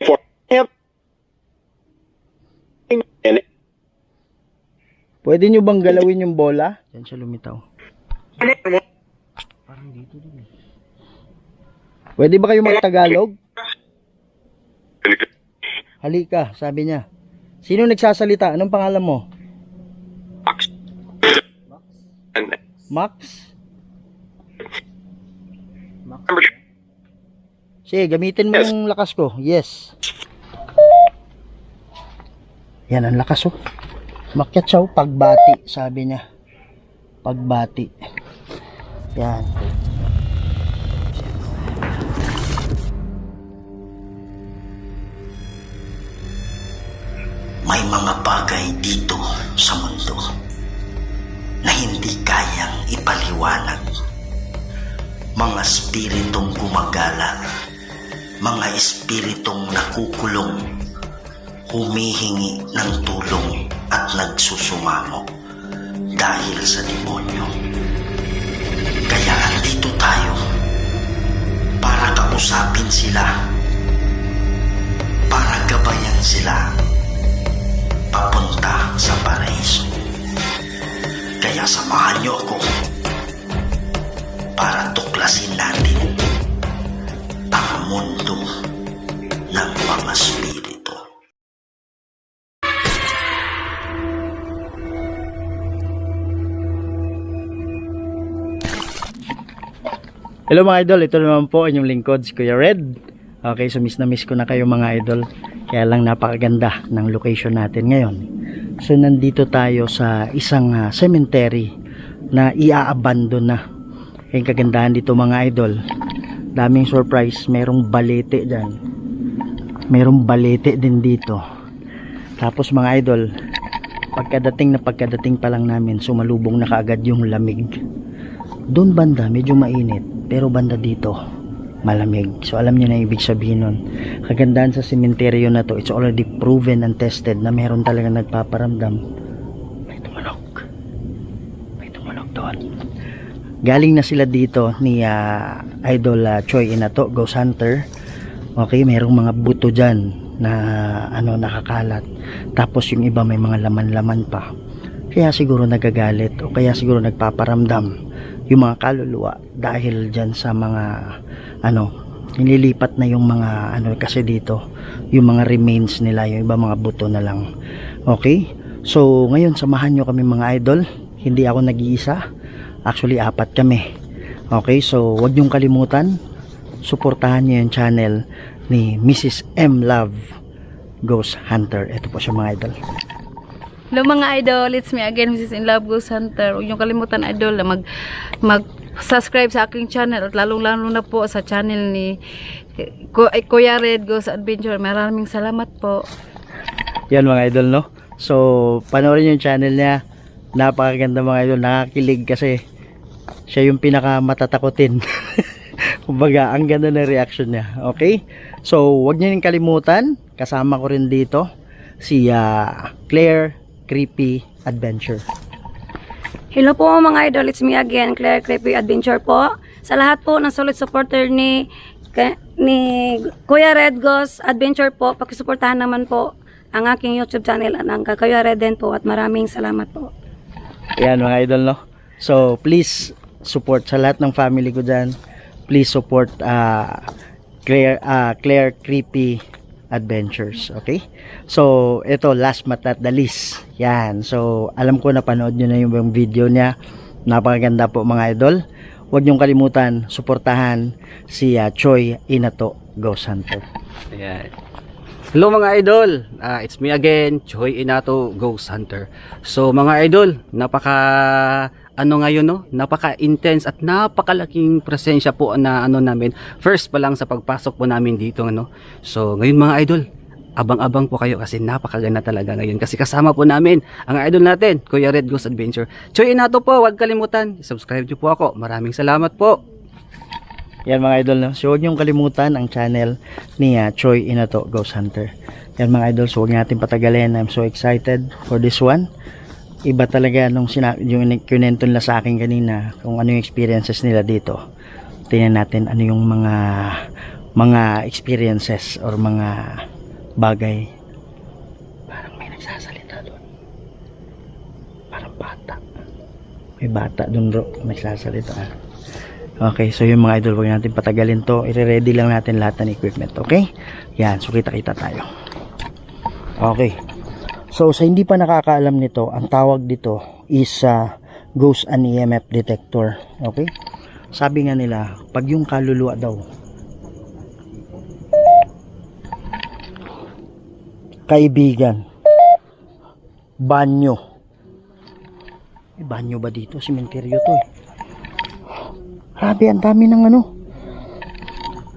for him. And Pwede nyo bang galawin yung bola? Yan siya lumitaw. Parang dito din. Pwede ba kayo mag-Tagalog? Halika, sabi niya. Sino nagsasalita? Anong pangalan mo? Max? Sige, gamitin mo yung lakas ko. Yes. Yan, ang lakas oh. Makyat siya oh, pagbati, sabi niya. Pagbati. Yan. May mga bagay dito sa mundo na hindi kayang ipaliwanag. Mga espiritong gumagala, mga espiritong nakukulong, humihingi ng tulong at nagsusumamo dahil sa demonyo. Kaya andito tayo para kausapin sila, para gabayan sila papunta sa paraiso. Kaya samahan niyo ako para tuklasin natin ang mundo ng mga spirito. Hello mga idol, ito naman po inyong lingkod si Kuya Red. Okay, so miss na miss ko na kayo mga idol. Kaya lang napakaganda ng location natin ngayon. So nandito tayo sa isang cemetery na i-abandon na. Yung kagandahan dito mga idol, daming surprise, merong balete dyan. Merong balete din dito. Tapos mga idol, pagkadating pa lang namin, sumalubong na kaagad yung lamig. Doon banda medyo mainit, pero banda dito malamig. So alam niyo na ibig sabihin nun. Kagandahan sa sementeryo na to, it's already proven and tested na meron talaga nagpaparamdam. May tumunog doon. Galing na sila dito ni Idol Choi Inato, Ghost Hunter. Okay, merong mga buto dyan na nakakalat. Tapos yung iba may mga laman-laman pa. Kaya siguro nagagalit o kaya siguro nagpaparamdam yung mga kaluluwa dahil dyan sa mga nililipat na yung mga kasi dito yung mga remains nila, yung iba mga buto na lang. Okay, so ngayon samahan nyo kami mga idol, hindi ako nag-iisa, actually 4 kami. Okay, so wag nyong kalimutan, suportahan nyo yung channel ni Mrs. M. Love Ghost Hunter. Ito po siya mga idol. Hello mga idol, it's me again, Mrs. In Love Ghost Hunter. Huwag niyong kalimutan idol na mag-subscribe sa aking channel at lalong-lalo na po sa channel ni Kuya Red Ghost Adventure. Maraming salamat po. Yan mga idol, no? So, panoorin yung channel niya. Napakaganda mga idol, nakakilig kasi siya yung pinakamatatakotin. Kumbaga, ang ganda ng reaction niya. Okay? So, huwag niyo yung kalimutan. Kasama ko rin dito si Claire Creepy Adventure. Hello po mga idol, it's me again, Claire Creepy Adventure po. Sa lahat po ng solid supporter ni Kuya Red Ghost Adventure po, pakisuportahan naman po ang aking YouTube channel at ang Kuya Red din po, at maraming salamat po. Ayan mga idol, no? So please support sa lahat ng family ko dyan. Please support Claire Creepy Adventures. Okay, so ito last but not the least, yan, so alam ko napanood nyo na yung video niya, napakaganda po mga idol. Huwag nyong kalimutan suportahan si Choi Inato Ghost Hunter. Ayan. Hello mga idol, it's me again, Choi Inato Ghost Hunter. So mga idol, ngayon, no? Napaka-intense at napakalaking presensya po na namin. First pa lang sa pagpasok po namin dito, no? So ngayon mga idol, abang-abang po kayo kasi napakaganda talaga ngayon. Kasi kasama po namin ang idol natin, Kuya Red Ghost Adventure. Choi Inato po, huwag kalimutan, subscribe niyo po ako. Maraming salamat po. Yan mga idol, no? So huwag niyong kalimutan ang channel ni Choi Inato Ghost Hunter. Yan mga idol, so huwag natin patagalin. I'm so excited for this one. Iba talaga nung yung kinento nila sa akin kanina kung ano yung experiences nila dito. tingnan natin ano yung mga experiences or mga bagay. Parang may nagsasalita doon. Parang bata. May bata doon bro, nagsasalita. Okay, so yung mga idol, huwag natin patagalin to. I-ready lang natin lahat ng equipment, okay? Yan, so kita-kita tayo. Okay. So sa hindi pa nakakaalam nito, ang tawag dito is ghost and EMF detector. Okay? Sabi nga nila, pag yung kaluluwa daw, kaibigan, banyo. May banyo ba dito? Simenteryo to eh. Grabe, ang dami ng ano.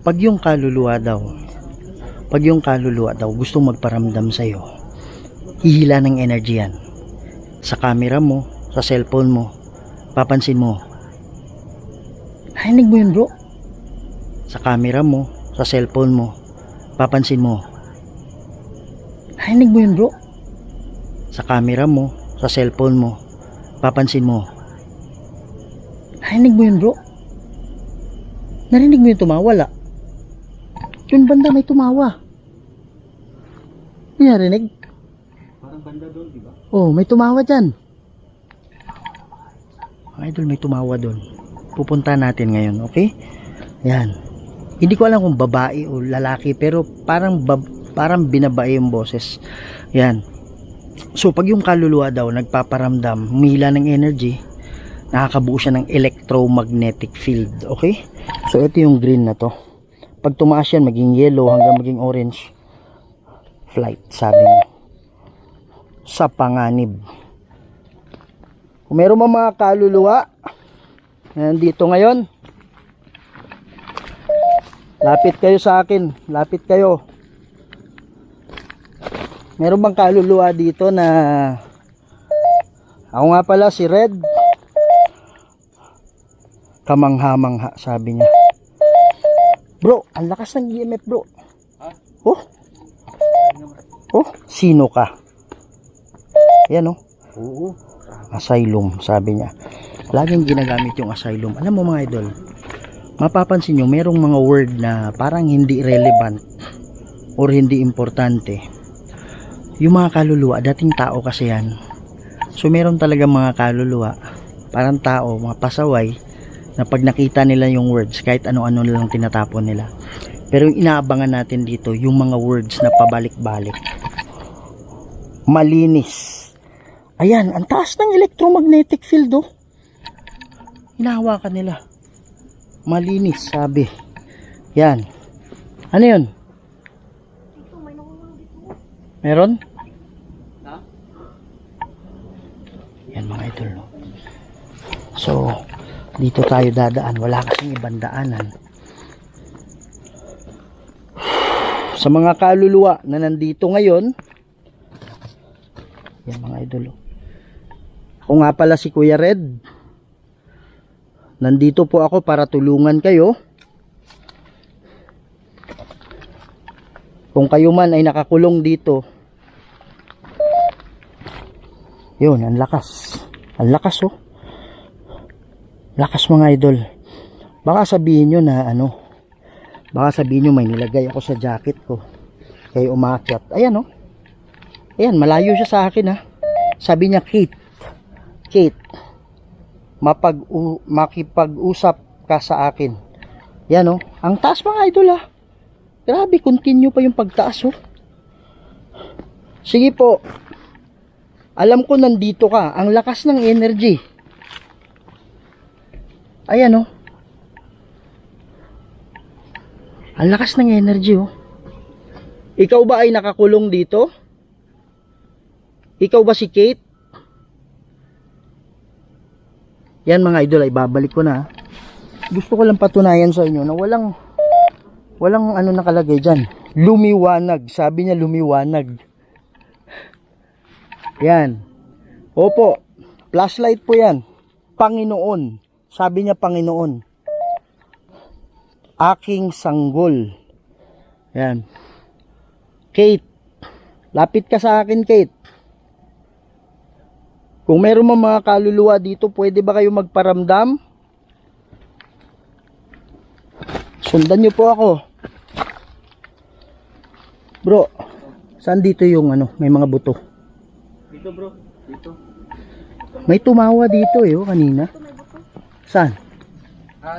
Pag yung kaluluwa daw gustong magparamdam sa'yo, hihila ng energy yan. Sa camera mo, sa cellphone mo, papansin mo. Narinig mo yun bro? Sa camera mo, sa cellphone mo, papansin mo. Narinig mo yun bro? Sa camera mo, sa cellphone mo, papansin mo. Narinig mo yun bro? Narinig mo yung tumawala? Yung banda may tumawa. Hindi narinig? Parang banda doon, di ba? Oh, may tumawa dyan. Mga idol, may tumawa doon. Pupunta natin ngayon, okay? Yan. Hindi ko alam kung babae o lalaki, pero parang binabae yung boses. Yan. So, pag yung kaluluwa daw nagpaparamdam, humihila ng energy, nakakabuo siya ng electromagnetic field, okay? So, ito yung green na to. Pag tumaas yan, maging yellow hanggang maging orange. Flight, sabi niya. Sa panganib. Kung meron mga kaluluwa nandito ngayon, lapit kayo sa akin. Lapit kayo. Meron bang kaluluwa dito na ako nga pala si Red? Kamangha-mangha, sabi niya. Bro, ang lakas ng EMF bro. Oh. Oh, sino ka? Yan oh. Oo. Asylum, sabi niya. Laging ginagamit yung asylum. Alam mo mga idol, mapapansin nyo, merong mga word na parang hindi relevant or hindi importante. Yung mga kaluluwa, dating tao kasi yan. So meron talaga mga kaluluwa, parang tao, mga pasaway, na pag nakita nila yung words, kahit ano-ano lang tinatapon nila. Pero yung inaabangan natin dito, yung mga words na pabalik-balik. Malinis. Ayan, ang taas ng electromagnetic field oh. Hinahawakan nila. Malinis, sabi. Yan. Ano yun? Meron? Yan mga idol no? So dito tayo dadaan, wala kasing ibang daanan. Sa mga kaluluwa na nandito ngayon, yan mga idol. Ako nga pala si Kuya Red. Nandito po ako para tulungan kayo. Kung kayo man ay nakakulong dito, yun, ang lakas. Ang lakas oh. Lakas mga idol. Baka sabihin nyo na ano, baka sabihin nyo may nilagay ako sa jacket ko kayo umakyat. Ayan oh. Ayan, malayo siya sa akin ha. Sabi niya, Kate, makipag-usap ka sa akin. Yan oh. Ang taas mga idol ha. Grabe, continue pa yung pagtaas oh. Sige po. Alam ko nandito ka. Ang lakas ng energy. Ayan oh. Ang lakas ng energy oh. Ikaw ba ay nakakulong dito? Ikaw ba si Kate? Yan mga idol, ay babalik ko na. Gusto ko lang patunayan sa inyo na walang ano nakalagay dyan. Lumiwanag. Sabi niya lumiwanag. Yan. Opo. Flashlight po yan. Panginoon. Sabi niya Panginoon. Aking sanggol. Yan. Kate. Lapit ka sa akin, Kate. Kung meron mga kaluluwa dito, pwede ba kayo magparamdam? Sundan niyo po ako. Bro, saan dito yung ano, may mga buto? Dito bro, dito. May tumawa dito eh, oh, kanina. Saan?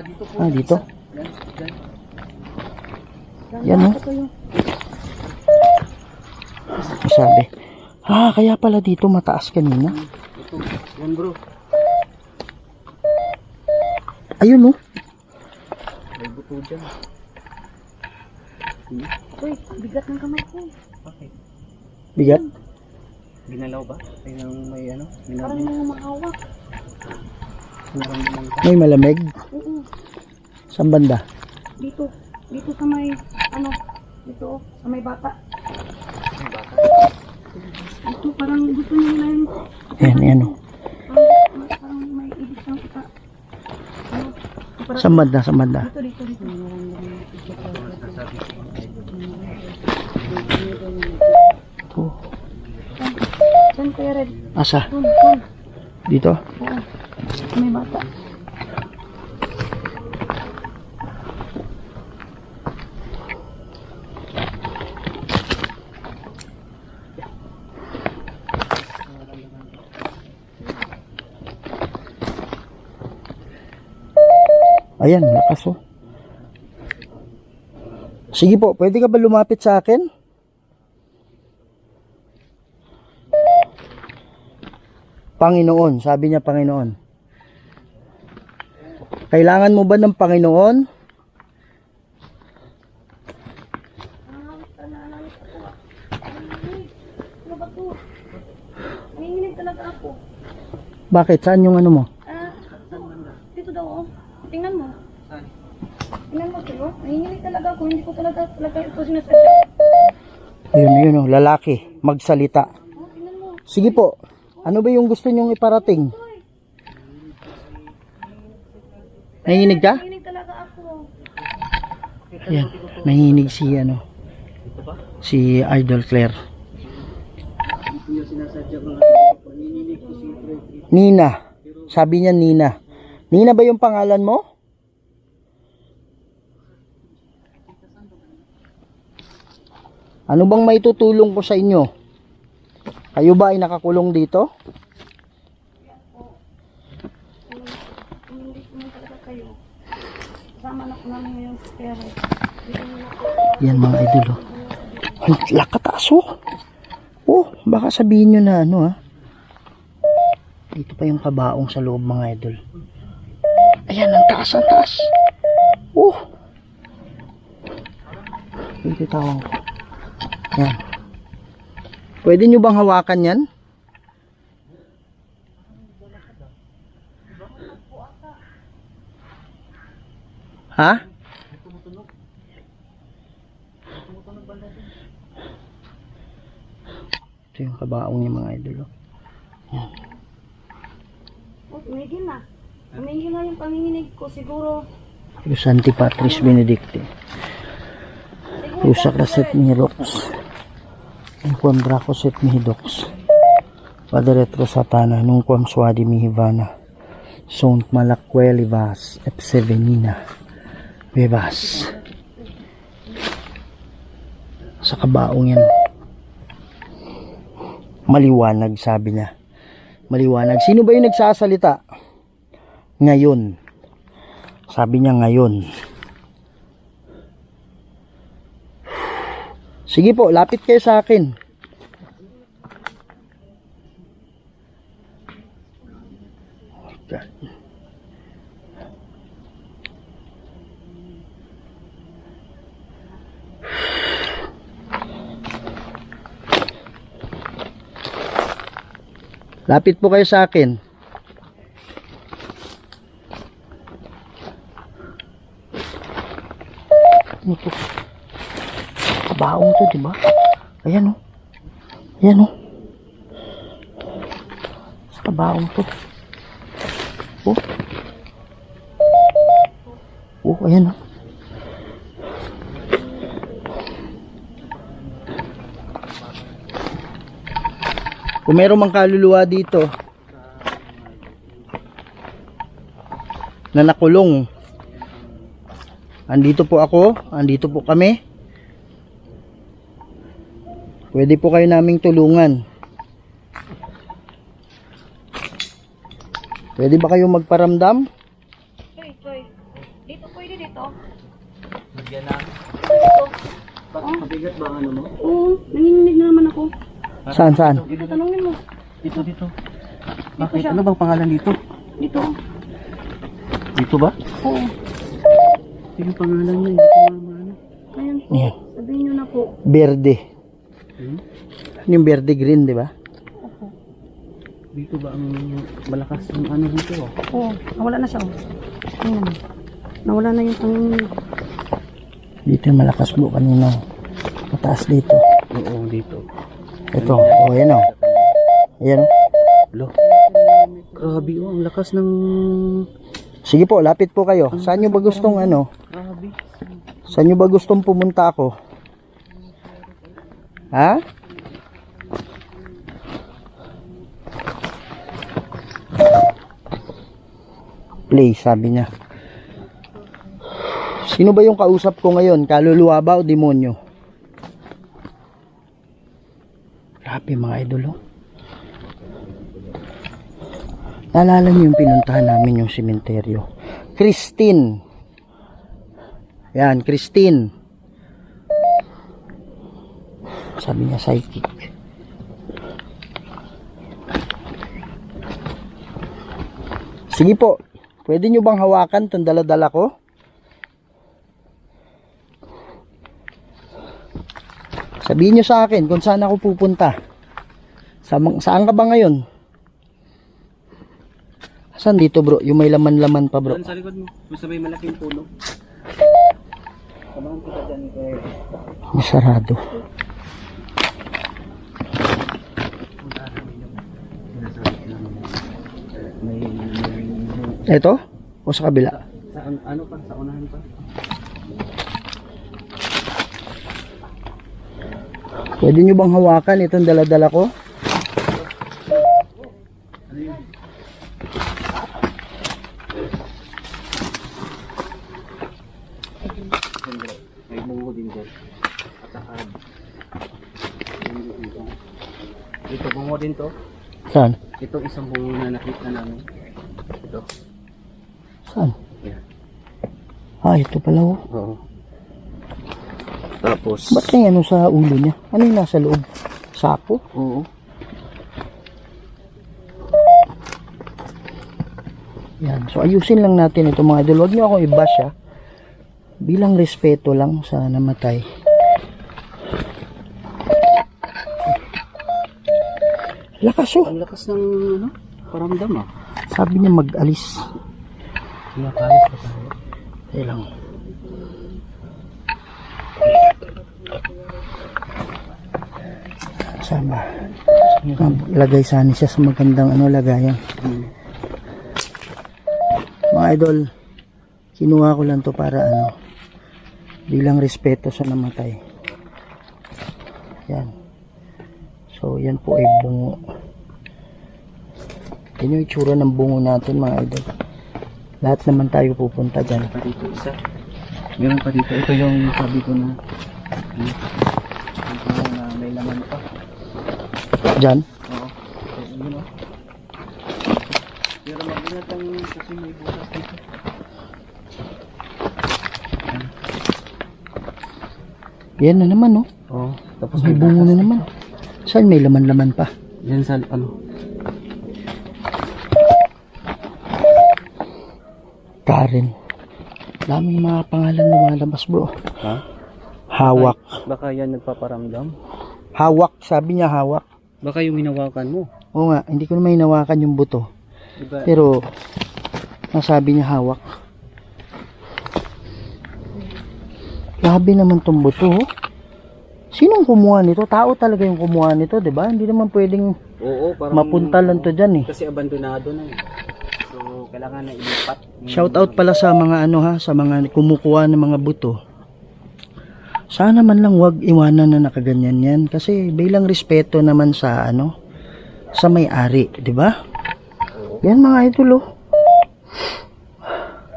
Dito po. Dito? Yan. Yan oh. Sabi. Kaya pala dito mataas kanina. Ito, yan bro. Ayun oh. May buto dyan. Uy, bigat ng kamay ko. Okay. Bigat. Ginalaw ba? Ay, may ano? Parang may mahawak. May malamig. Oo, Saan banda? dito. Dito sa may, ano, dito, sa may bata. Ito, parang gusto nila yung, Yan oh. parang may ibig siyang kita. Ano, Saan banda? Saan banda? dito. Ito. Saan kaya red? Asa? Doon. Dito? Oo. Sa may bata. Ayan, lakas oh. Sige po, pwede ka ba lumapit sa akin? Panginoon, sabi niya Panginoon. Kailangan mo ba ng Panginoon? Ano ba to? Nanginginig talaga ako. Bakit? Saan yung ano mo? Dito daw, oh. Tingnan mo. Tingnan mo, sa'yo. Nanginginig talaga ako. Hindi ko talaga ito sinasadya. Yun oh, lalaki, magsalita. Oh, tingnan mo. Sige po, ano ba yung gusto nyong iparating? Nanginginig ka? Nanginginig talaga ako. Ayan, nanginginig si ano, si Idol Claire. Nina, sabi niya Nina. Nina ba yung pangalan mo? Ano bang maitutulong ko sa inyo? Kayo ba ay nakakulong dito? Nanginginig naman talaga kayo. Kasama na ko namin ngayon sa pera. Yan mga idol oh. Ang lakataas oh. Oh, baka sabihin nyo na ano ha. Dito pa yung kabaong sa loob mga idol. Ayan, ang taas, ang taas. Oh. Ito tawang ko. Yan. Pwede nyo bang hawakan yan? Ha? Ito yung kabaong niya mga idol. Yan. Oh, tumigil na. Tumigil na yung panginginig ko siguro. Yung Santi Patris Benedicte. Yung Sacraset Mihidox. Yung Quam Dracoset Mihidox. Padre Retro Satana. Nung Quam Swadi Mihivana. Sont Malakwelivas. Epsevenina. Bebas. Sa kabaong yan. Maliwanag sabi niya. Maliwanag. Sino ba yung nagsasalita? Ngayon. Sabi niya ngayon. Sige po, lapit kayo sa akin. God. Lapit po kayo sa akin. Ano to? Kabaong to, diba? Ayan o. Ayan o. Sa kabaong to. Oh. Oh, ayan o. Kung meron mang kaluluwa dito na nakulong, andito po ako, andito po kami. Pwede po kayo naming tulungan. Pwede ba kayo magparamdam? Choy. Dito, pwede dito. Bigyan na. Bakit mabigat ba ang ano mo? Oo, nanginginig na naman ako. Saan? Dito, tanongin mo. Dito. Bakit? Ano bang pangalan dito? Dito. Dito ba? Oo. Yung pangalan niya, hindi ko maano. Ayan po. Yan. Sabihin nyo na po. Berde. Hmm? Yung berde green, di ba? Opo. Dito ba ang malakas ang ano dito? Oo, nawala na siya. Ayan. Nawala na yung panginginig. Dito yung malakas po kanina. Mataas dito. Oo, dito. Ito. Oh, yan o. Ayan o. Lo. Grabe oh, ang lakas ng... Sige po, lapit po kayo. Saan nyo ba gustong ano? Grabe. Saan nyo ba gustong pumunta ako? Ha? Play, sabi niya. Sino ba yung kausap ko ngayon? Kaluluwa ba o demonyo? Grabe mga idol, oh. Naalala niyo yung pinuntahan namin yung sementeryo. Christine. Yan, Christine. Sabi niya psychic. Sige po. Pwede nyo bang hawakan itong dala-dala ko? Sabihin nyo sa akin kung saan ako pupunta. Saan ka ba ngayon? Saan dito bro? Yung may laman-laman pa bro. Doon sa likod mo, sa may malaking puno. Samahan kita dyan kay... Masarado. Ito? O sa kabila? Sa ano pa? Sa unahan pa? Pwede nyo bang hawakan itong dala-dala ko? May bungo din dyan. At saka... Ito bungo din to. Saan? Ito isang bungo na nakita namin. Ito. Saan? Yan. Ah, ito pala oh. Oo. Tapos... Ba't may ano sa ulo niya? Ano yung nasa loob? Sako? Oo. Yan. So ayusin lang natin ito mga idol. Huwag nyo akong i-bash ha. Bilang respeto lang sa namatay. Lakas oh. Ang lakas ng ano? Paramdam ah. Sabi niya mag-alis. Nakalis pa tayo. Ayun lang. Sama. Lagay sana siya sa magandang ano lagayan. Mga idol, kinuha ko lang to para ano, bilang respeto sa namatay. Yan. So yan po ay bungo. Yan yung itsura ng bungo natin mga idol. Lahat naman tayo pupunta dyan. Pa dito isa. Meron pa dito. Ito yung sabi ko na ito na may laman pa. Dyan. Oo. So, yun o. Pero mag-ingat lang kasi may butas dito. Yan na naman oh. Oo. Tapos May bungo na naman. Saan may laman-laman pa? yan sa ano. Karen. Daming mga pangalan lumalabas bro. Ha? Hawak. Baka yan nagpaparamdam. Hawak. Sabi niya hawak. Baka yung hinawakan mo. Oo nga. Hindi ko naman hinawakan yung buto. Diba? Pero nasabi niya hawak. Grabe naman tong buto oh. Sinong kumuha nito? Tao talaga yung kumuha nito, 'di ba? Hindi naman pwedeng Oo, parang mapunta lang to diyan eh. kasi abandonado na eh. So kailangan na ilipat. Shout out pala sa mga ano ha, sa mga kumukuha ng mga buto. Sana man lang wag iwanan na nakaganyan yan kasi bilang respeto naman sa ano, sa may-ari, 'di ba? Yan mga idol oh.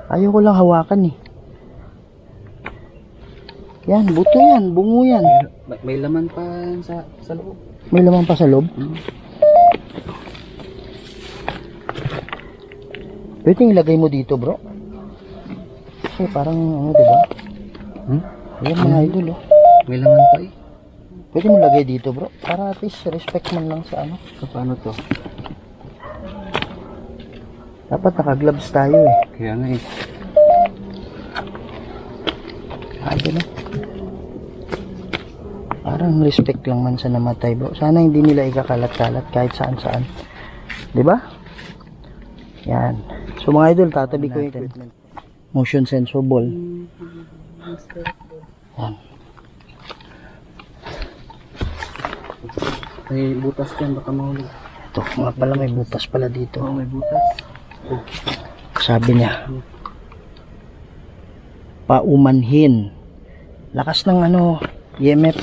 Ayoko lang hawakan eh. Yan, buto yan, bungo yan. May laman pa sa loob. May laman pa sa loob. Pwede ilagay mo dito, bro. Kasi parang ano, diba? Ayan mga idol, oh. May laman pa eh. Pwede mo lagay dito, bro. Para at least respect man lang sa ano. So, paano to? Dapat naka-gloves tayo eh. Kaya nga eh. Idol, oh. Parang respect lang man sa namatay, bro. Sana hindi nila ikakalat-kalat kahit saan-saan. Diba? Yan. So mga idol, tatabi ko yung equipment. Motion sensor ball. Yan. May butas dyan, baka mahulog. Ito, mga pala may butas pala dito. Oo, may butas. Sabi niya, paumanhin. Lakas ng ano, EMF.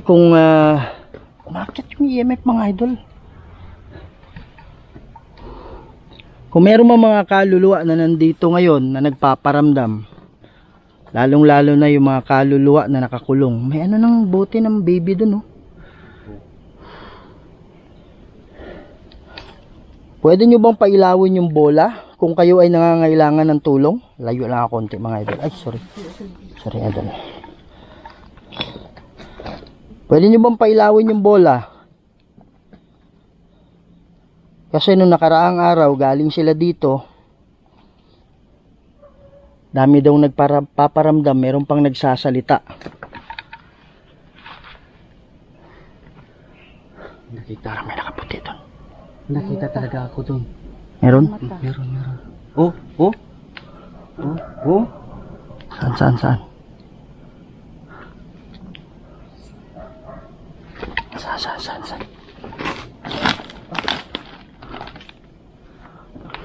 Kung umakit yung EMF mga idol. Kung meron mga kaluluwa na nandito ngayon na nagpaparamdam, lalong lalo na yung mga kaluluwa na nakakulong, may ano ng bote ng baby dun, oh. Pwede nyo bang pailawin yung bola kung kayo ay nangangailangan ng tulong? Layo lang ako konti mga idol. Ay, sorry. Sorry, idol. Pwede nyo bang pailawin yung bola? Kasi nung nakaraang araw, galing sila dito. Dami daw nagpaparamdam, meron pang nagsasalita. Nakita. May nakaputi doon. Nakita talaga ako dun. Meron? Meron. Oh, oh. Oh, oh. Saan? Saan?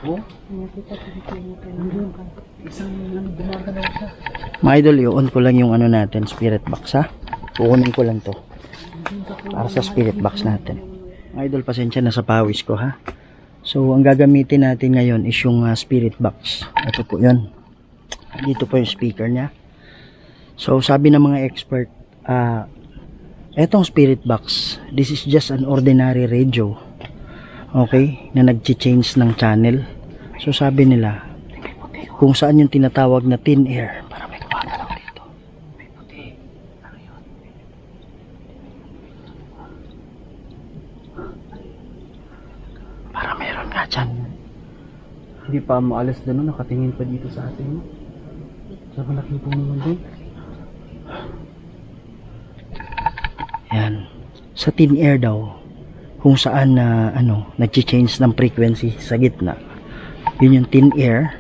Oh. Mga idol, i-on ko lang yung ano natin, spirit box ha. Kukunin ko lang to. Para sa spirit box natin. Mga idol, pasensya na sa pawis ko ha. So, ang gagamitin natin ngayon is yung spirit box. Ito po yun. Dito po yung speaker niya. So, sabi ng mga expert, etong spirit box, this is just an ordinary radio. Okay? Na nag-change ng channel. So, sabi nila, kung saan yung tinatawag na thin air, para may kumagalaw dito. May puti. Ano yun? Para meron nga dyan. Hindi pa maalas doon, no? Nakatingin pa dito sa atin. No? Sa malaking puno naman doon. Yan. Sa thin air daw, kung saan na nag-change ng frequency sa gitna. Yun yung thin air.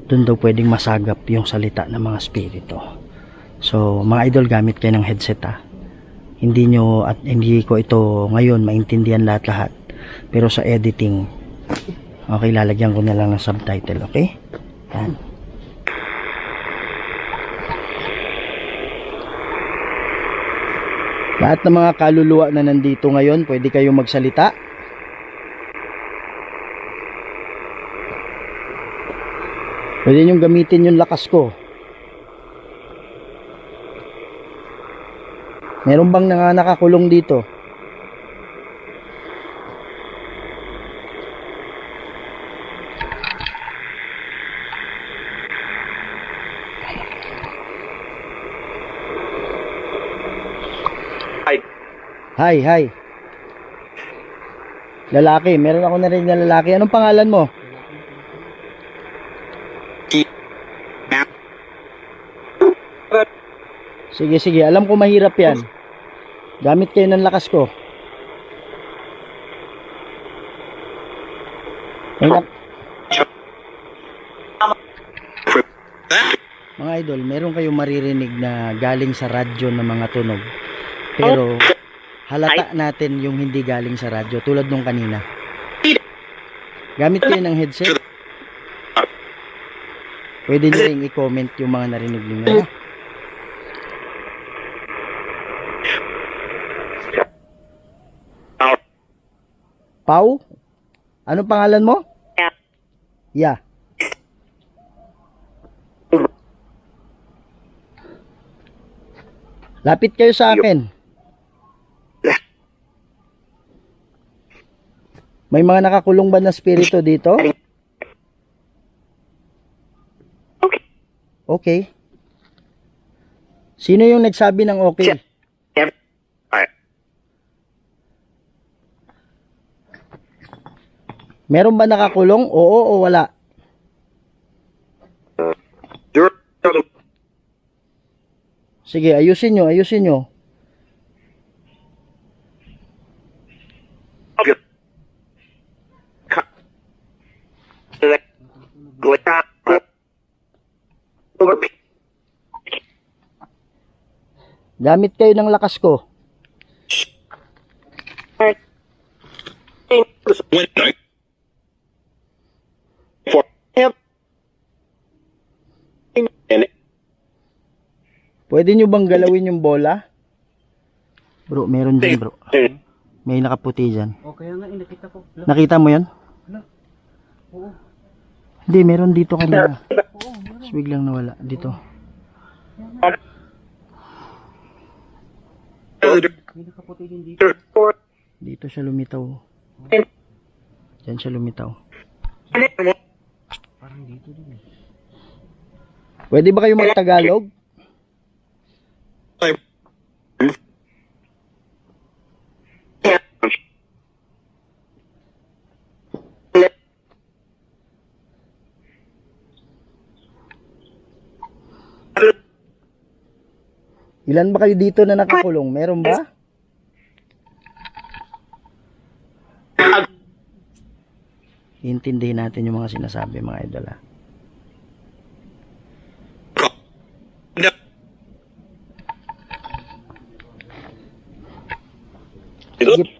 Doon daw pwedeng masagap yung salita ng mga spirito. So, mga idol, gamit kayo ng headset ha. Hindi ko ito ngayon maintindihan lahat. Pero sa editing, okay, lalagyan ko na lang ng subtitle, okay? Yan. Lahat ng mga kaluluwa na nandito ngayon, pwede kayong magsalita. Pwede nyo gamitin yung lakas ko. Meron bang nakakulong dito? Hi. Lalaki, meron ako narinig na lalaki. Anong pangalan mo? Sige, alam ko mahirap yan. Gamit kayo ng lakas ko. Mga idol, meron kayong maririnig na galing sa radyo ng mga tunog. Pero halata natin yung hindi galing sa radyo tulad nung kanina. Gamit kayo ng headset. Pwede nyo rin i-comment yung mga narinig niyo. Pau? Anong pangalan mo? Yeah. Lapit kayo sa akin. May mga nakakulong ba na spirito dito? Okay. Sino yung nagsabi ng okay? Meron ba nakakulong? Oo o wala? Sige, ayusin nyo, ayusin nyo. Gamit kayo ng lakas ko. Pwede nyo bang galawin yung bola? Bro, meron din bro. May nakaputi dyan. O kaya nga nakita ko. Nakita mo yan? Oo. Hindi, meron dito kanina. Tapos biglang nawala. Dito. May nakaputi din dito. Dito siya lumitaw. Diyan siya lumitaw. Parang dito din. Pwede ba kayo mag-Tagalog? Ilan ba kayo dito na nakakulong? Meron ba? Iintindihin natin yung mga sinasabi mga idol ha.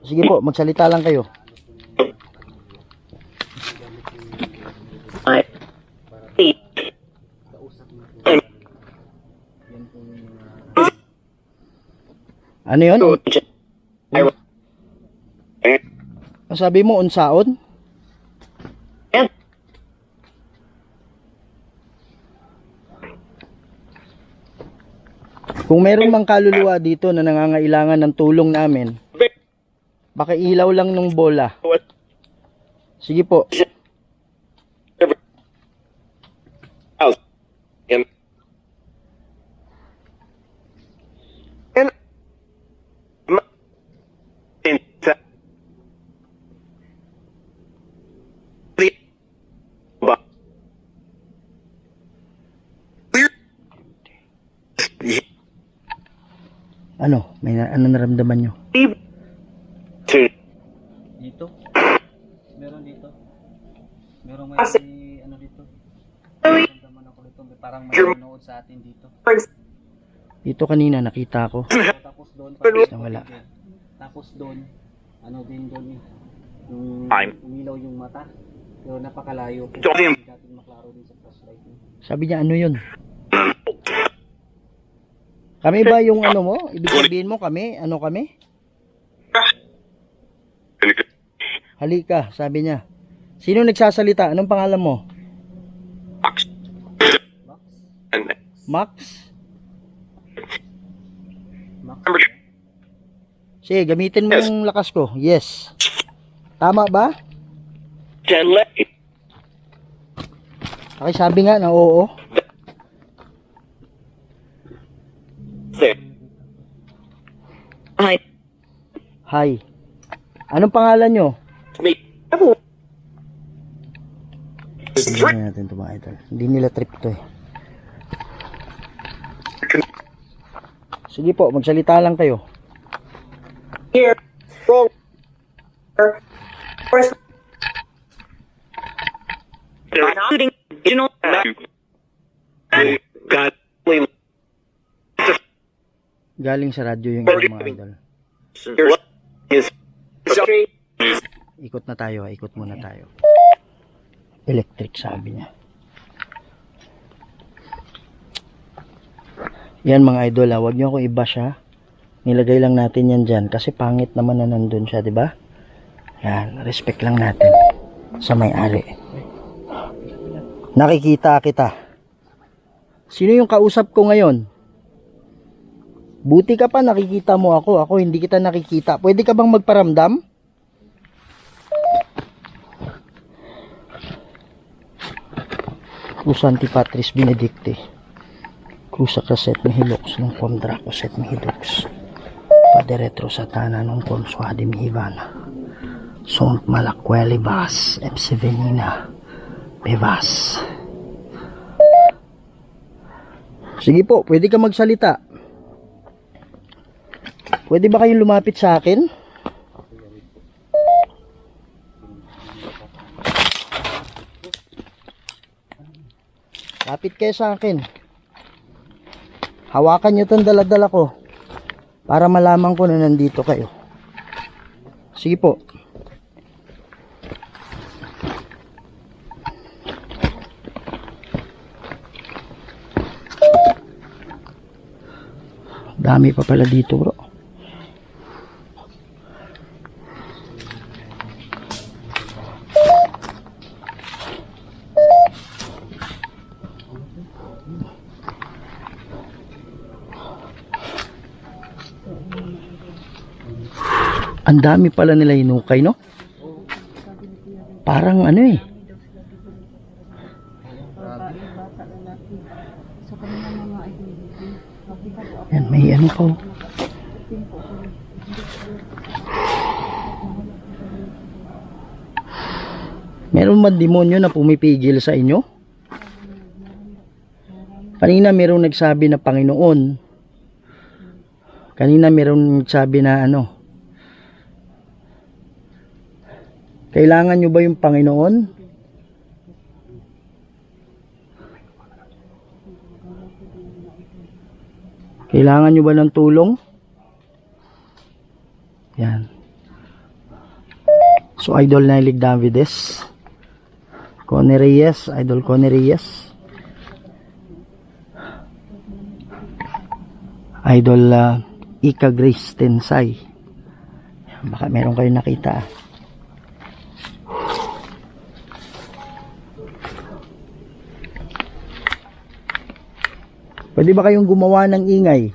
Sige po, magsalita lang kayo. Ano yun? Ang sabi mo, unsaon? Kung meron mang kaluluwa dito na nangangailangan ng tulong namin, baka ilaw lang ng bola. Sige po. Ano? Ano naramdaman nyo? Dito? Meron dito? Meron may ano dito? Naman ako dito. Parang may nanonood sa atin dito. Dito kanina nakita ko. Tapos doon. Nawala. Tapos doon. Ano din doon eh. Yung umilaw yung mata. Pero napakalayo po. Hindi natin maklaro din sa flashlight. Sabi niya ano yun? Kami ba yung ano mo? Ibig sabihin mo kami? Ano kami? Halika, sabi niya. Sino nagsasalita? Anong pangalan mo? Max? Sige, gamitin mo yung lakas ko. Yes. Tama ba? Sabi nga na oo. Hi. Anong pangalan nyo? Hindi natin ito mga idol. Hindi nila trip to eh. Sige po, magsalita lang kayo. Galing sa radyo yung mga idol. Ikot na tayo, ikot muna tayo. Electric sabi niya. Yan mga idol, huwag niyo akong i-bash ha. Nilagay lang natin yan dyan kasi pangit naman na nandun siya, di ba? Yan, respect lang natin sa may-ari. Nakikita kita. Sino yung kausap ko ngayon? Buti ka pa, nakikita mo ako. Ako hindi kita nakikita. Pwede ka bang magparamdam? Cruz Antipatris Benedicti. Cruz Sacraset Mihilox ng Condra Coset Mihilox. Padre Retro Satana ng Consuadi Mihivana. Sunt Malakweli Bas. Epsivenina. Bevas. Sige po, pwede ka magsalita. Pwede ba kayong lumapit sa akin? Lapit kayo sa akin. Hawakan nyo itong dala-dala ko para malaman ko na nandito kayo. Sige po. Dami pa pala dito, bro. Ang dami pala nila hinukay, no? Parang ano eh. Yan, may ano po. Meron man demonyo na pumipigil sa inyo? Kanina merong nagsabi na Panginoon. Kanina merong nagsabi na ano. Kailangan nyo ba yung Panginoon? Kailangan nyo ba ng tulong? Yan. So, Idol Nailig Davides. Connie Reyes. Idol Connie Reyes. Idol Ika Grace Tensay. Baka meron kayong nakita. Pwede ba kayong gumawa ng ingay?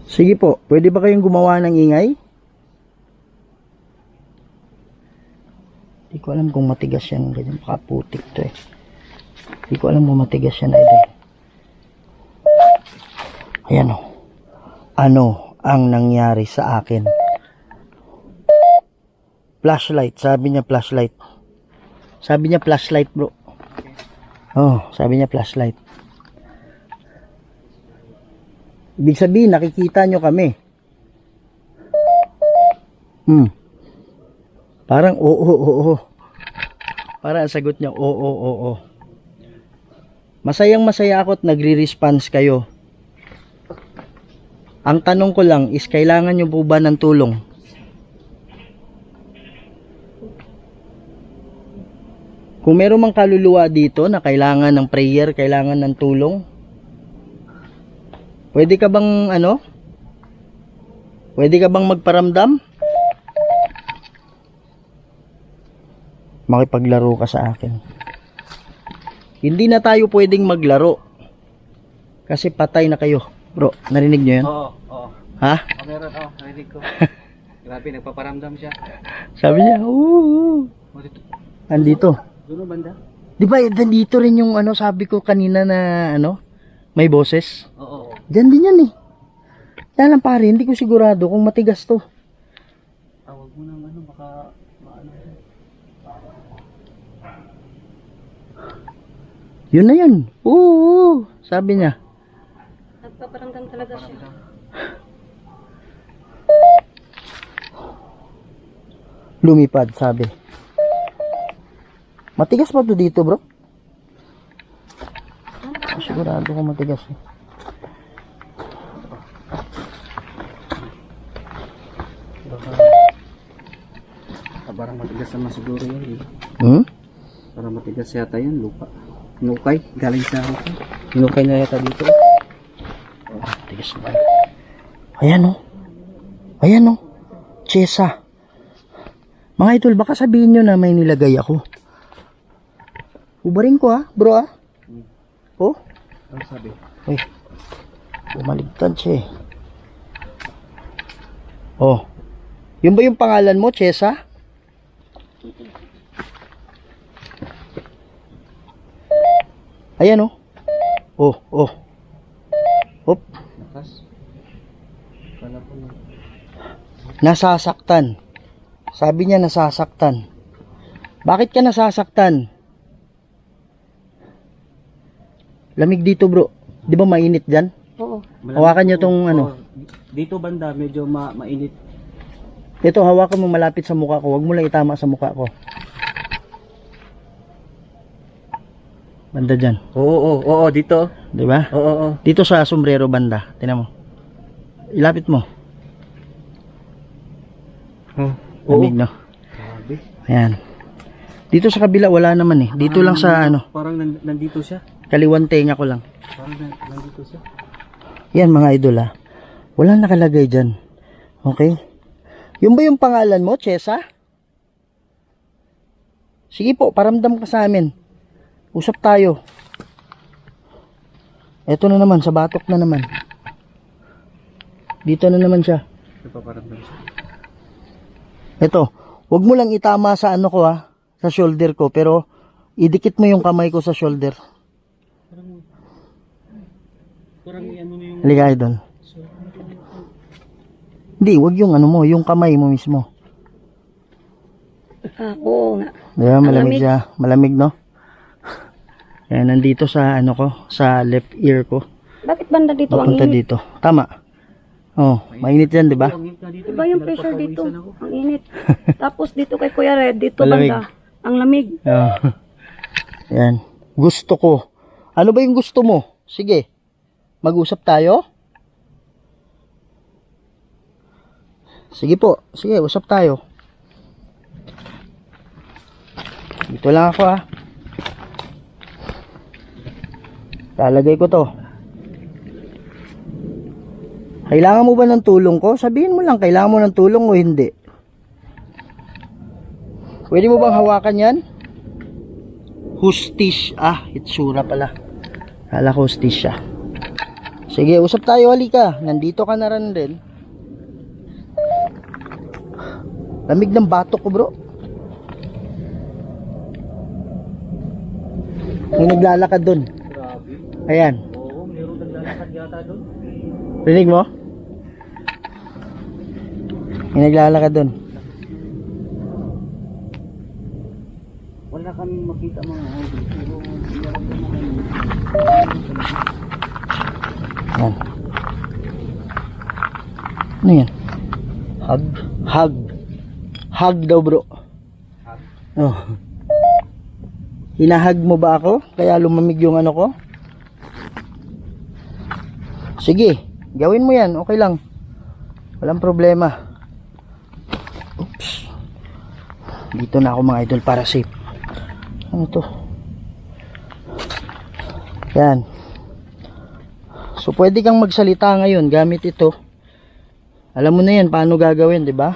Sige po, pwede ba kayong gumawa ng ingay? Hindi ko alam kung matigas yan. Ganyan, baka putik to eh. Hindi ko alam kung matigas yan, idol. Ayan o. Ano ang nangyari sa akin? Flashlight, sabi niya flashlight. Sabi niya flashlight, bro. Oh, sabi niya flashlight. Ibig sabihin, nakikita nyo kami. Parang oo. Parang ang sagot niya, oo. Masayang masaya ako at nagre-response kayo. Ang tanong ko lang is, kailangan nyo po ba ng tulong? Kung meron mang kaluluwa dito na kailangan ng prayer, kailangan ng tulong, pwede ka bang ano? Pwede ka bang magparamdam? Makipaglaro ka sa akin. Hindi na tayo pwedeng maglaro. Kasi patay na kayo. Bro, narinig nyo yun? Oo. Ha? Meron, narinig ko. Grabe, nagpaparamdam siya. Sabi niya, oo. Andito. Doon banda? Di ba, nandito rin yung ano, sabi ko kanina na ano, may boses? Oo. Diyan din yan eh. Kaya lang pare, hindi ko sigurado kung matigas to. Tawag mo ng ano, baka maano. Yun na yun. Oo, sabi niya. Nagpaparamdam talaga siya. Lumipad, sabi. Matigas pa to dito, bro? Sigurado ko matigas eh. Parang matigas naman siguro yan. Parang matigas yata yan, lupa. Hinukay, galing sa lupa. Hinukay na yata dito. Matigas na. Ayan o. Ayan o. Chesa. Mga idol, baka sabihin nyo na may nilagay ako. Ubarin ko bro Oh. Ano sabi? Uy. Bumaligtad siya Oh. Yun ba yung pangalan mo, Chesa? Ayan Oh. Oh. Hop. Nasasaktan. Sabi niya nasasaktan. Bakit ka nasasaktan? Lamig dito bro. Di ba mainit dyan? Oo. Hawakan nyo tong ano. Dito banda, medyo mainit. Ito, hawakan mo malapit sa mukha ko. Huwag mo lang itama sa mukha ko. Banda dyan. Oo, dito. Di ba? Oo. Dito sa sombrero banda. Tingnan mo. Ilapit mo. Lamig no? Ayan. Dito sa kabila wala naman eh. Dito lang sa ano. Parang nandito siya. Kaliwan tenga ko lang. Parang nandito siya. Yan mga idol Walang nakalagay dyan. Okay? Yung ba yung pangalan mo, Chesa? Sige po, paramdam ka sa amin. Usap tayo. Eto na naman, sa batok na naman. Dito na naman siya. Paparamdam siya. Eto, wag mo lang itama sa ano ko sa shoulder ko, pero idikit mo yung kamay ko sa shoulder. Parang ano yung... Halika idol. Hindi, wag yung ano mo, yung kamay mo mismo. Oo nga. Diba, malamig Malamig. siya. Malamig, no? Ayan, nandito sa ano ko, sa left ear ko. Bakit banda dito ang Papunta init? dito. Tama. Oh, mainit yan, di ba? Diba yung pressure dito? Ang init. Tapos dito kay Kuya Red, dito Malamig. banda. Ang lamig. Oh. Ayan. Gusto ko. Ano ba yung gusto mo? Sige. Mag-usap tayo? Sige po. Sige, usap tayo. Dito lang ako Lalagay ko to. Kailangan mo ba ng tulong ko? Sabihin mo lang, kailangan mo ng tulong o hindi. Pwede mo bang hawakan yan? Hustis. Itsura pala. Kala ko hustis siya. Sige, usap tayo, halika. Nandito ka na rin din. Lamig ng batok ko, bro. May naglalakad dun. Ayan. Oo, mayroong naglalakad yata doon. Rinig mo? May naglalakad dun. Wala kaming makita mga idol. Pero Ayan. Ano yan? Hug. Hug daw, bro. Oh. Hinahag mo ba ako? Kaya lumamig yung ano ko? Sige, gawin mo yan. Okay lang. Walang problema. Oops. Dito na ako mga idol para safe. Ano to? Yan. So pwede kang magsalita ngayon gamit ito. Alam mo na yan paano gagawin, di ba?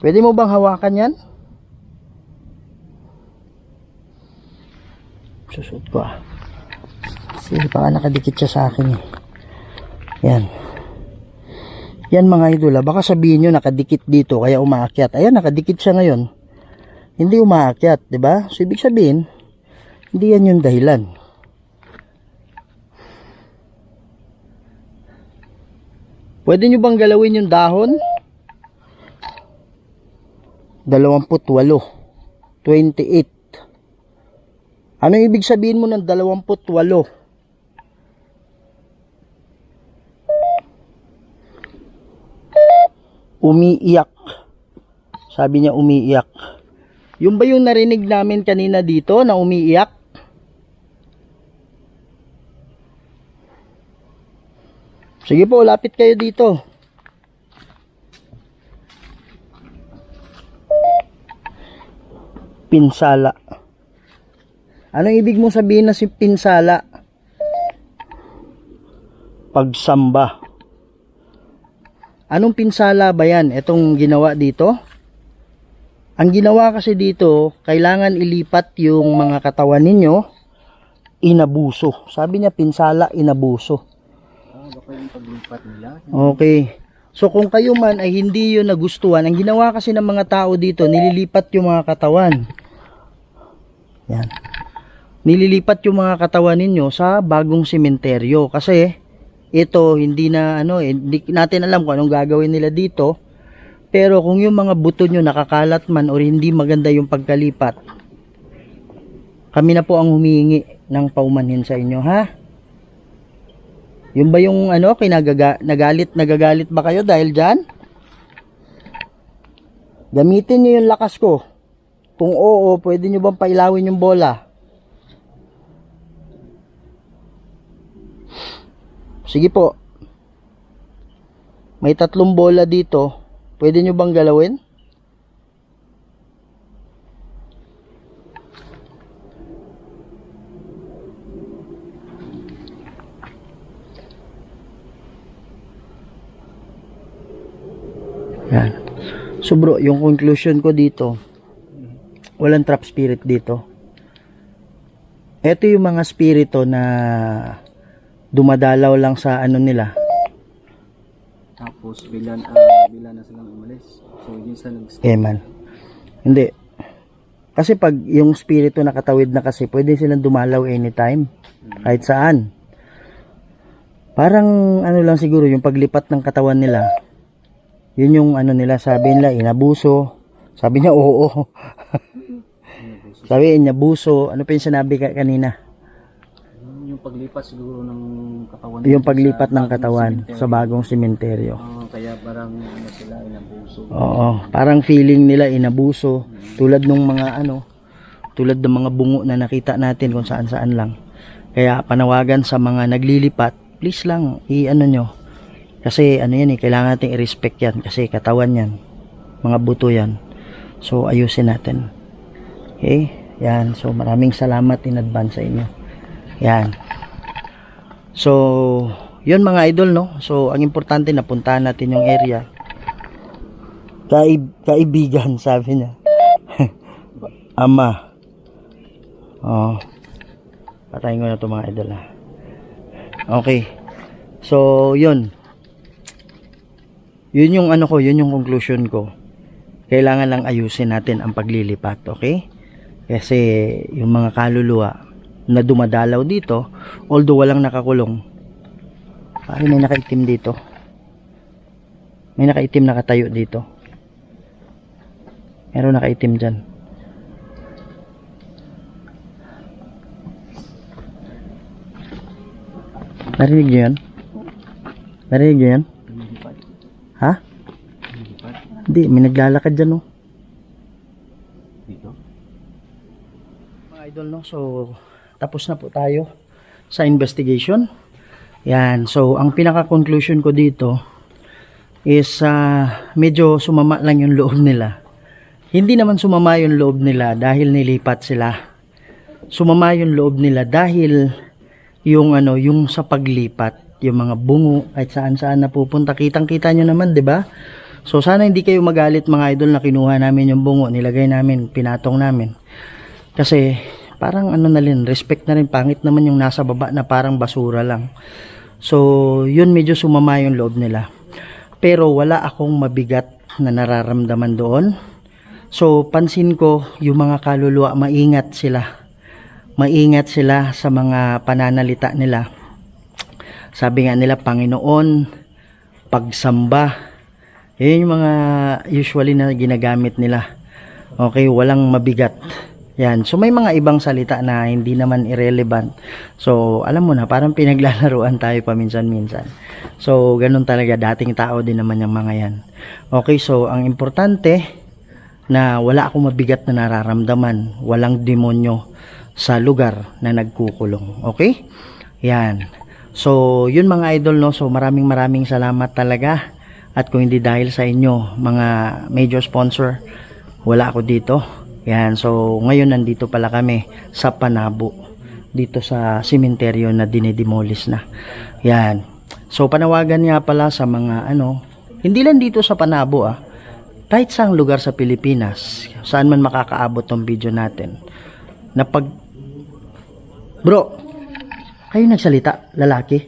Pwede mo bang hawakan yan? Susuot ko Kasi baka nakadikit siya sa akin Yan. Yan mga idol baka sabihin nyo nakadikit dito kaya umaakyat. Ayan, nakadikit siya ngayon. Hindi umaakyat, di ba? So ibig sabihin, hindi yan yung dahilan. Pwede nyo bang galawin yung dahon? 28. 28. Ano ibig sabihin mo ng 28? Umiiyak. Sabi niya umiiyak. Yung ba yung narinig namin kanina dito na umiiyak? Sige po, lapit kayo dito. Pinsala. Anong ibig mong sabihin na si pinsala? Pagsamba. Anong pinsala ba yan? Itong ginawa dito? Ang ginawa kasi dito, kailangan ilipat yung mga katawan ninyo, inabuso. Sabi niya, pinsala, inabuso. Okay. So kung kayo man ay hindi yun nagustuhan, ang ginawa kasi ng mga tao dito, nililipat yung mga katawan. Yan. Nililipat yung mga katawan ninyo sa bagong sementeryo. Kasi ito, hindi na hindi natin alam kung anong gagawin nila dito. Pero kung yung mga buto nyo nakakalat man o hindi maganda yung pagkalipat, kami na po ang humihingi ng paumanhin sa inyo, ha? Yung ba yung nagagalit ba kayo dahil dyan? Gamitin nyo yung lakas ko. Kung oo, pwede nyo bang pailawin yung bola? Sige po. May 3 bola dito. Pwede nyo bang galawin? Yan. So bro, yung conclusion ko dito, walang trap spirit dito. Ito yung mga spirito na dumadalaw lang sa nila. Tapos bila na silang umalis. So yun sa Man. Hindi. Kasi pag yung spirito nakatawid na kasi, pwede silang dumalaw anytime. Kahit saan. Parang lang siguro yung paglipat ng katawan nila. Yun yung nila, sabi nila inabuso. Sabi niya oo. Sabi inabuso. Ano pa yung sinabi kanina? Yung paglipat siguro ng katawan. Yung paglipat ng katawan sa bagong sementeryo. Kaya parang sila inabuso. Oo, parang feeling nila inabuso. Tulad ng mga tulad ng mga bungo na nakita natin kung saan-saan lang. Kaya panawagan sa mga naglilipat, please lang nyo. Kasi yan kailangan natin i-respect yan kasi katawan yan. Mga buto yan. So ayusin natin. Okay? Yan. So maraming salamat in advance sa inyo. Yan. So, yun mga idol, no? So, ang importante, napuntahan natin yung area. Kaibigan, sabi niya. Ama. Oh. Patayin ko na ito mga idol, ha? Okay. So, yun. Yun yung yun yung conclusion ko. Kailangan lang ayusin natin ang paglilipat, okay? Kasi, yung mga kaluluwa, na dumadalaw dito, although walang nakakulong, ay may nakaitim dito, may nakaitim nakatayo dito, meron nakaitim dyan. Narinig nyo yan? Narinig nyo yan? Ha? Hindi, may naglalakad dyan, no? Dito? Mga idol, no? So tapos na po tayo sa investigation. Yan. So, ang pinaka-conclusion ko dito is medyo sumama lang yung loob nila. Hindi naman sumama yung loob nila dahil nilipat sila. Sumama yung loob nila dahil yung yung sa paglipat, yung mga bungo at saan-saan na pupunta. Kitang-kita nyo naman, 'di ba? So, sana hindi kayo magalit mga idol na kinuha namin yung bungo, nilagay namin, pinatong namin. Kasi parang na rin, respect na rin, pangit naman yung nasa baba na parang basura lang. So, yun medyo sumama yung loob nila. Pero wala akong mabigat na nararamdaman doon. So, pansin ko, yung mga kaluluwa, maingat sila. Maingat sila sa mga pananalita nila. Sabi nga nila, Panginoon, pagsamba. Yun yung mga usually na ginagamit nila. Okay, walang mabigat. Yan. So may mga ibang salita na hindi naman irrelevant. So alam mo na, parang pinaglalaruan tayo paminsan-minsan. So ganun talaga, dating tao din naman yung mga yan. Okay, so ang importante na wala akong mabigat na nararamdaman. Walang demonyo sa lugar na nagkukulong. Okay? Yan. So yun mga idol, no. So maraming salamat talaga. At kung hindi dahil sa inyo, mga major sponsor, wala ako dito. Yan, so ngayon nandito pala kami sa Panabo, dito sa sementeryo na dinidemolish na. Yan. So panawagan nga pala sa mga hindi lang dito sa Panabo kahit saang lugar sa Pilipinas, saan man makakaabot tong video natin, na pag, bro, kayo nagsalita, lalaki?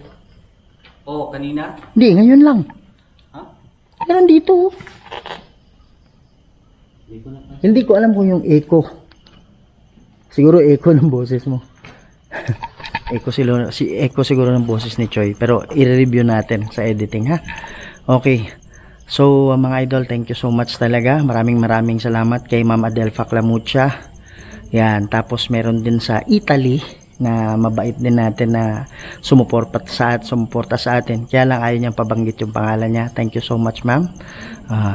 Oh, kanina? Hindi, ngayon lang. Ha? Meron dito. Hindi ko alam kung yung echo. Siguro echo ng boses mo. Echo siguro ng boses ni Choi. Pero i-review natin sa editing, ha. Okay. So mga idol, thank you so much talaga. Maraming salamat kay Ma'am Adelfa Clamucha. Yan. Tapos meron din sa Italy na mabait din natin na sumuporta sa atin. Kaya lang ayaw niyang pabanggit yung pangalan niya. Thank you so much, ma'am.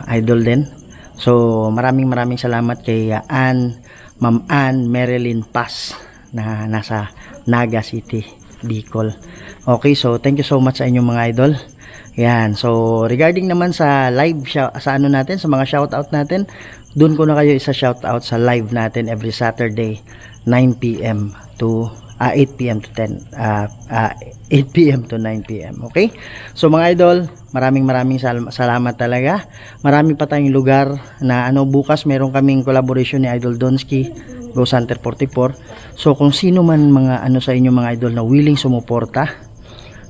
Idol din. So maraming salamat kay Ma'am Ann Marilyn Paz na nasa Naga City, Bicol. Okay, so thank you so much sa inyong mga idol. Yan, so regarding naman sa live sa ano natin, sa mga shoutout natin, doon ko na kayo isa shoutout sa live natin every Saturday 9 PM to 8 PM to 8 PM to 9 PM. Okay? So mga idol, maraming salamat talaga. Marami pa tayong lugar na bukas meron kaming collaboration ni Idol Donsky, Ghost Hunter 44. So kung sino man mga sa inyo mga idol na willing sumuporta,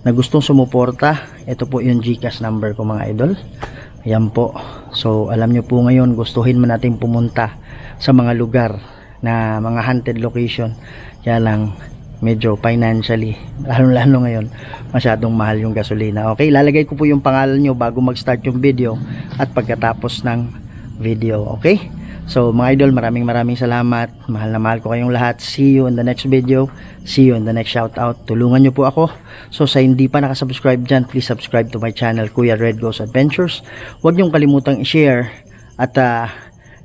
na gustong sumuporta, ito po yung GCash number ko mga idol. Ayan po. So alam nyo po ngayon, gustuhin man natin pumunta sa mga lugar na mga haunted location. Kaya lang medyo financially, lalo ngayon, masyadong mahal yung gasolina. Okay, lalagay ko po yung pangalan nyo bago mag-start yung video at pagkatapos ng video. Okay, so mga idol, maraming salamat. Mahal na mahal ko kayong lahat. See you in the next video. See you in the next shoutout. Tulungan nyo po ako. So sa hindi pa nakasubscribe dyan, please subscribe to my channel, Kuya Red Ghost Adventures. Huwag nyong kalimutang i-share at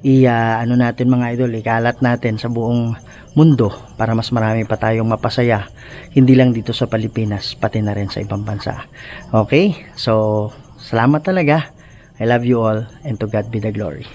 natin mga idol, ikalat natin sa buong mundo para mas marami pa tayong mapasaya, hindi lang dito sa Pilipinas, pati na rin sa ibang bansa. Okay, so salamat talaga. I love you all and to God be the glory.